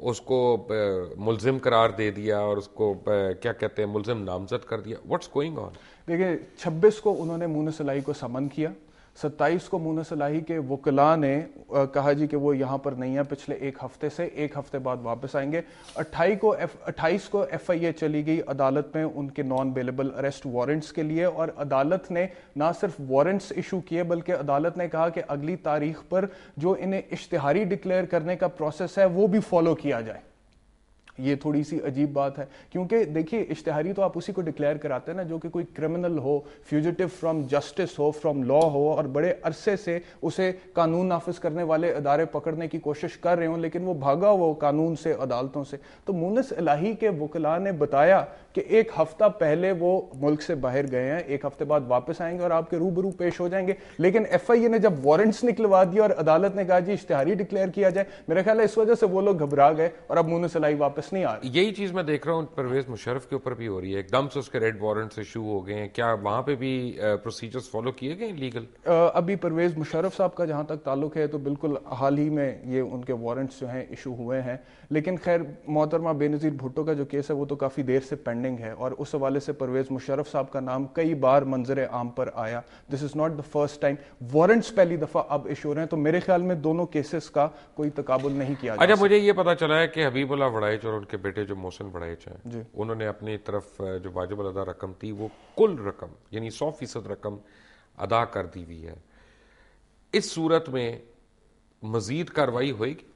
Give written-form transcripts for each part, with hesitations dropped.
اس کو ملزم قرار دے دیا اور اس کو کیا کہتے ہیں ملزم نامزد کر دیا. What's going on? دیکھیں 26 کو انہوں نے مونس الہی کو سمن کیا, 27 کو مونس الہی کے وکلاء نے کہا جی کہ وہ یہاں پر نہیں ہے پچھلے ایک ہفتے سے, ایک ہفتے بعد واپس آئیں گے. 28 کو ایف آئی اے چلی گئی عدالت میں ان کے نان بیلیبل اریسٹ وارنٹس کے لیے, اور عدالت نے نہ صرف وارنٹس ایشو کیے بلکہ عدالت نے کہا کہ اگلی تاریخ پر جو انہیں اشتہاری ڈکلیئر کرنے کا پروسیس ہے وہ بھی فالو کیا جائے. یہ تھوڑی سی عجیب بات ہے کیونکہ دیکھیے اشتہاری تو آپ اسی کو ڈکلیئر کراتے ہیں نا جو کہ کوئی کرمنل ہو, فیوجیٹو فرام جسٹس ہو, فرام لا ہو, اور بڑے عرصے سے اسے قانون نافذ کرنے والے ادارے پکڑنے کی کوشش کر رہے ہوں لیکن وہ بھاگا وہ قانون سے, عدالتوں سے. تو مونس الہی کے وکلاء نے بتایا کہ ایک ہفتہ پہلے وہ ملک سے باہر گئے ہیں, ایک ہفتے بعد واپس آئیں گے اور آپ کے روبرو پیش ہو جائیں گے. لیکن ایف آئی اے نے جب وارنٹس نکلوا دیا اور عدالت نے کہا جی اشتہاری ڈکلیئر کیا جائے, میرا خیال ہے اس وجہ سے وہ لوگ گھبرا گئے اور اب مونس الہی واپس نہیں آ رہی. یہی چیز میں دیکھ رہا ہوں پرویز مشرف کے اوپر بھی ہو رہی ہے, ایک دم سے اس کے ریڈ وارنٹس ایشو ہو گئے ہیں. کیا وہاں پہ بھی پروسیجرز فالو کیے گئے لیگل؟ ابھی پرویز مشرف صاحب کا جہاں تک تعلق ہے تو بالکل حال ہی میں یہ ان کے وارنٹس جو ہیں ایشو ہوئے ہیں, لیکن خیر محترمہ بے نظیر بھٹو کا جو کیس ہے وہ تو کافی دیر سے پینڈنگ ہے اور اس حوالے سے پرویز مشرف صاحب کا نام کئی بار منظر عام پر آیا. This is not the first time. Warrants پہلی دفعہ اب ایشو ہو رہے ہیں, تو میرے خیال میں دونوں کیسز کا کوئی تقابل نہیں کیا جا. اچھا, مجھے یہ پتا چلا ہے کہ حبیب اللہ وڑائچ اور ان کے بیٹے جو محسن وڑائچ ہیں جی, انہوں نے اپنی طرف جو واجب الادا رقم تھی وہ کل رقم یعنی 100% رقم ادا کر دی ہوئی ہے. اس صورت میں مزید کاروائی ہوئے گی؟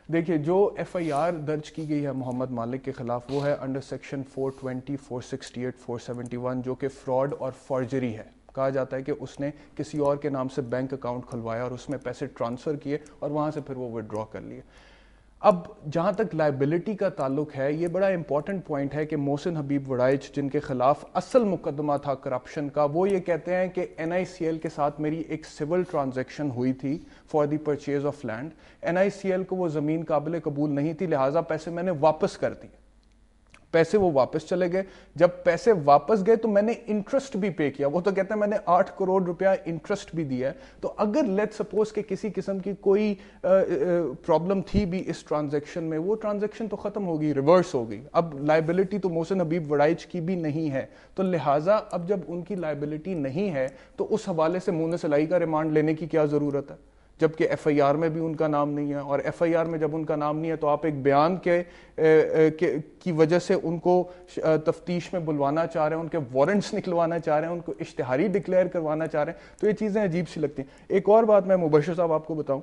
دیکھیے جو ایف آئی آر درج کی گئی ہے محمد مالک کے خلاف وہ ہے انڈر سیکشن 420, 468, 471 جو کہ فراڈ اور فارجری ہے. کہا جاتا ہے کہ اس نے کسی اور کے نام سے بینک اکاؤنٹ کھلوایا اور اس میں پیسے ٹرانسفر کیے اور وہاں سے پھر وہ وڈرا کر لیے. اب جہاں تک لائبلٹی کا تعلق ہے یہ بڑا امپورٹنٹ پوائنٹ ہے کہ محسن حبیب وڑائچ جن کے خلاف اصل مقدمہ تھا کرپشن کا, وہ یہ کہتے ہیں کہ این آئی سی ایل کے ساتھ میری ایک سول ٹرانزیکشن ہوئی تھی for the purchase of land. N I C L کو وہ زمین قابل قبول نہیں تھی لہٰذا پیسے میں نے واپس کر دیے. پیسے وہ واپس چلے گئے. جب پیسے واپس گئے تو میں نے انٹرسٹ بھی پے کیا. وہ تو کہتے ہیں میں نے 8 کروڑ روپیہ انٹرسٹ بھی دیا ہے. تو اگر لیٹ سپوز کہ کسی قسم کی کوئی پرابلم تھی بھی اس ٹرانزیکشن میں, وہ ٹرانزیکشن تو ختم ہو گئی, ریورس ہو گئی. اب لائبلٹی تو محسن حبیب وڑائچ کی بھی نہیں ہے, تو لہٰذا اب جب ان کی لائبلٹی نہیں ہے تو اس حوالے سے مونس الہی کا ریمانڈ لینے کی کیا ضرورت ہے, جبکہ ایف آئی آر میں بھی ان کا نام نہیں ہے. اور ایف آئی آر میں جب ان کا نام نہیں ہے تو آپ ایک بیان کی وجہ سے ان کو تفتیش میں بلوانا چاہ رہے ہیں, ان کے وارنٹس نکلوانا چاہ رہے ہیں, ان کو اشتہاری ڈکلیئر کروانا چاہ رہے ہیں. تو یہ چیزیں عجیب سی لگتی ہیں. ایک اور بات میں مبشر صاحب آپ کو بتاؤں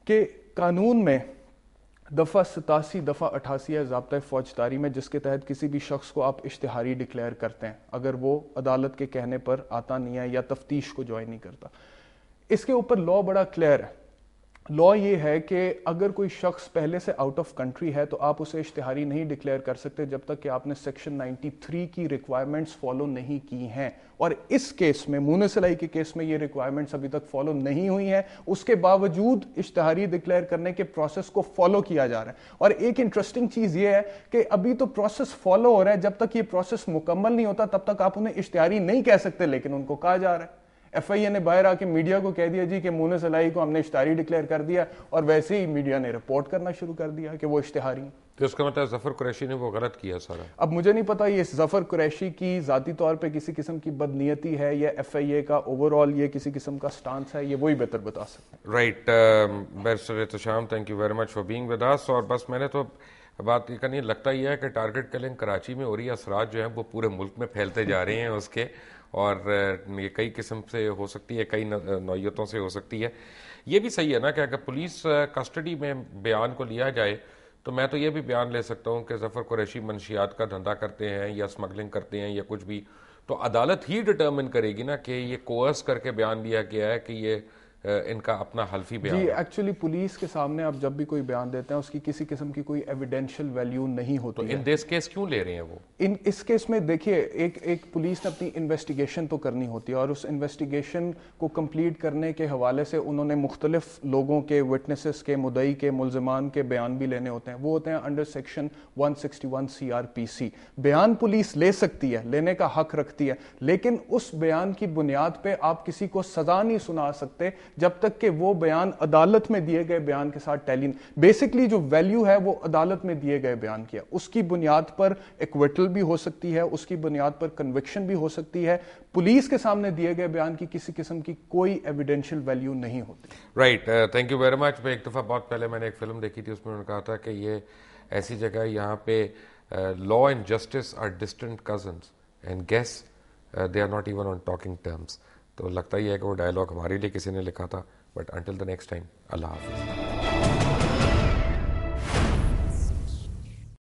کہ قانون میں دفعہ 87 دفعہ 88 ہے ضابطۂ فوجداری میں, جس کے تحت کسی بھی شخص کو آپ اشتہاری ڈکلیئر کرتے ہیں اگر وہ عدالت کے کہنے پر آتا نہیں ہے یا تفتیش کو جوائن نہیں کرتا. اس کے اوپر لا بڑا کلیئر ہے. لا یہ ہے کہ اگر کوئی شخص پہلے سے آؤٹ آف کنٹری ہے تو آپ اسے اشتہاری نہیں ڈکلیئر کر سکتے جب تک کہ آپ نے سیکشن 93 کی ریکوائرمنٹس فالو نہیں کی ہیں. اور اس کیس میں مونس الہی کے کیس میں یہ ریکوائرمنٹس ابھی تک فالو نہیں ہوئی ہیں, اس کے باوجود اشتہاری ڈکلیئر کرنے کے پروسیس کو فالو کیا جا رہا ہے. اور ایک انٹرسٹنگ چیز یہ ہے کہ ابھی تو پروسیس فالو ہو رہا ہے, جب تک یہ پروسیس مکمل نہیں ہوتا تب تک آپ انہیں اشتہاری نہیں کہہ سکتے, لیکن ان کو کہا جا رہا ہے. ایف آئی اے نے باہر آ کے میڈیا کو کہہ دیا جی کہ مونس الہی کو ہم نے اشتہاری ڈکلیئر کر دیا, اور ویسے ہی میڈیا نے رپورٹ کرنا شروع کر دیا کہ وہ اشتہاری ہیں. تو اس کا مطلب ظفر قریشی نے وہ غلط کیا سارا. اب مجھے نہیں پتا یہ ظفر قریشی کی ذاتی طور پہ کسی قسم کی بدنیتی ہے یا ایف آئی اے کا اوور آل یہ کسی قسم کا سٹانس ہے, یہ وہی بہتر بتا سکتے ہیں. Right, barrister Ehtesham, thank you very much for being with us. اور بس میں نے تو بات یہ کرنی, لگتا یہ ہے کہ ٹارگٹ کلنگ کراچی میں ہو رہی ہے, اثرات جو ہیں وہ پورے ملک میں پھیلتے جا رہے ہیں اس کے, اور یہ کئی قسم سے ہو سکتی ہے, کئی نوعیتوں سے ہو سکتی ہے. یہ بھی صحیح ہے نا کہ اگر پولیس کسٹڈی میں بیان کو لیا جائے تو میں تو یہ بھی بیان لے سکتا ہوں کہ ظفر قریشی منشیات کا دھندا کرتے ہیں یا اسمگلنگ کرتے ہیں یا کچھ بھی, تو عدالت ہی ڈٹرمن کرے گی نا کہ یہ کوئرس کر کے بیان دیا گیا ہے کہ یہ ان کا اپنا حلفی بیان. جی ایکچولی پولیس کے سامنے آپ جب بھی کوئی بیان دیتے ہیں اس کی کسی قسم کی کوئی ایویڈینشیل ویلیو نہیں ہوتی. تو ان دس کیس کیوں لے رہے ہیں وہ؟ اس کیس میں دیکھیے ایک پولیس نے اپنی انویسٹیگیشن تو کرنی ہوتی ہے, اور اس انویسٹیگیشن کو کمپلیٹ کرنے کے حوالے سے انہوں نے مختلف لوگوں کے, وٹنسز کے, مدعی کے, ملزمان کے بیان بھی لینے ہوتے ہیں. وہ ہوتے ہیں انڈر سیکشن 161 CRPC. بیان پولیس لے سکتی ہے, لینے کا حق رکھتی ہے, لیکن اس بیان کی بنیاد پہ آپ کسی کو سزا نہیں سنا سکتے جب تک کہ وہ بیان عدالت میں دیے گئے بیان کے ساتھ ٹیلی. بیسکلی جو ویلیو ہے وہ عدالت میں دیے گئے بیان کیا, اس کی بنیاد پر ایکویٹل بھی ہو سکتی ہے, اس کی بنیاد پر کنوکشن بھی ہو سکتی ہے. پولیس کے سامنے دیے گئے بیان کی کسی قسم کی کوئی ایویڈینشیل ویلیو نہیں ہوتی. رائٹ, تھینک یو ویری مچ. ایک دفعہ بہت پہلے میں نے ایک فلم دیکھی تھی, اس میں انہوں نے کہا تھا کہ یہ ایسی جگہ ہے یہاں پہ law and justice are distant cousins and guess they are not even on talking terms. تو لگتا ہی ہے کہ وہ ڈائلاگ ہمارے لیے کسی نے لکھا تھا. But until the next time, اللہ حافظ.